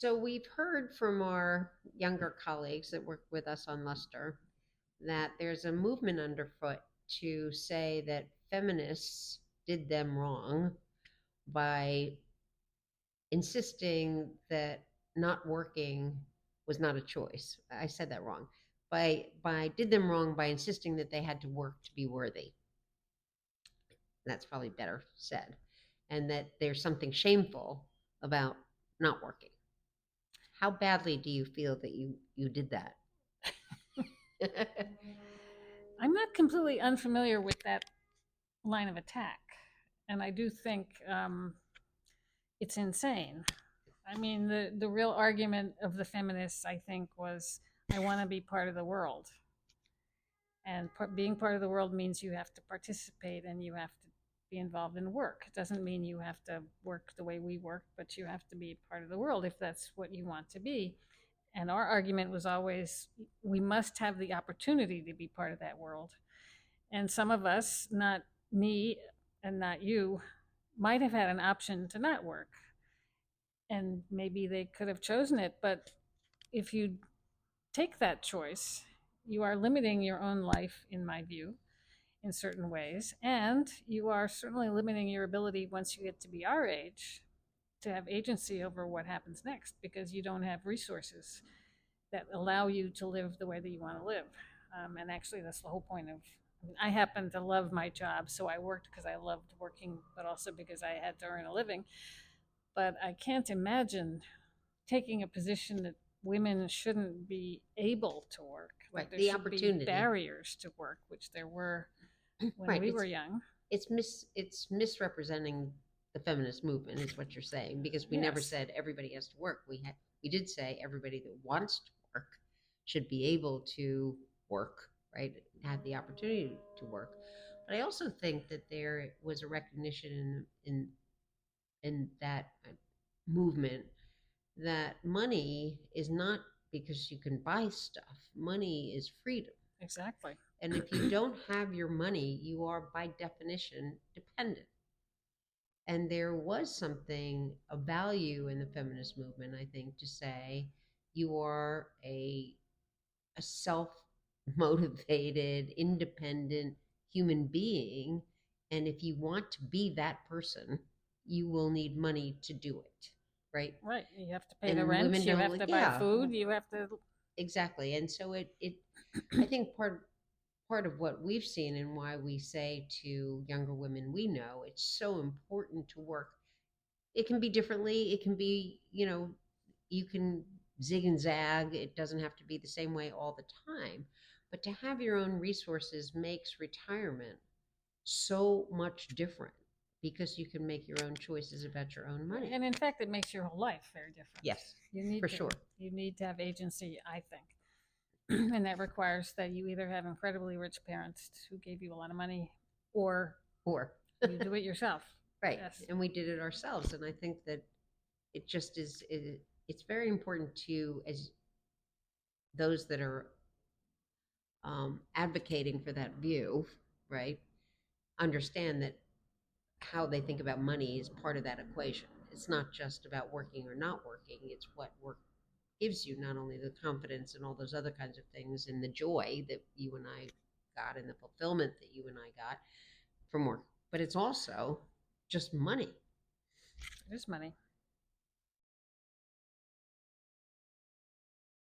So we've heard from our younger colleagues that work with us on Luster that there's a movement underfoot to say that feminists did them wrong by insisting that not working was not a choice. I said that wrong. By did them wrong by insisting that they had to work to be worthy. That's probably better said. And that there's something shameful about not working. How badly do you feel that you did that? I'm not completely unfamiliar with that line of attack, and I do think it's insane. I mean, the real argument of the feminists, I think, was I want to be part of the world, and being part of the world means you have to participate and you have to be involved in work. It doesn't mean you have to work the way we work, but you have to be part of the world if that's what you want to be. And our argument was always we must have the opportunity to be part of that world. And some of us, not me and not you, might have had an option to not work. And maybe they could have chosen it. But if you take that choice, you are limiting your own life, in my view, in certain ways. And you are certainly limiting your ability once you get to be our age to have agency over what happens next because you don't have resources that allow you to live the way that you want to live. And actually, that's the whole point of. I happen to love my job, so I worked because I loved working, but also because I had to earn a living. But I can't imagine taking a position that women shouldn't be able to work. Right, There the should be opportunity. barriers to work, which there were when Right, we were young. it's misrepresenting the feminist movement is what you're saying because we never Yes. said everybody has to work. We did say everybody that wants to work should be able to work, right? Have the opportunity to work. But I also think that there was a recognition in that movement that money is not because you can buy stuff. Money is freedom. Exactly. And if you don't have your money, you are by definition dependent. And there was something, a value in the feminist movement, I think, to say you are a self motivated, independent human being. And if you want to be that person, you will need money to do it. Right. Right. You have to pay the And rent. women You don't, have to buy yeah, food. You have to. exactly. And so I think part of what we've seen and why we say to younger women we know it's so important to work. It can be differently. It can be, you can zig and zag. It doesn't have to be the same way all the time. But to have your own resources makes retirement so much different because you can make your own choices about your own money. And in fact, it makes your whole life very different. Yes, You need for to. sure. You need to have agency, I think. And that requires that you either have incredibly rich parents who gave you a lot of money or Or, you do it yourself. right. Yes. And we did it ourselves. And I think that it just it's very important to, as those that are advocating for that view, right, understand that how they think about money is part of that equation. It's not just about working or not working, it's what work gives you, not only the confidence and all those other kinds of things and the joy that you and I got and the fulfillment that you and I got from work, but it's also just money. It is money.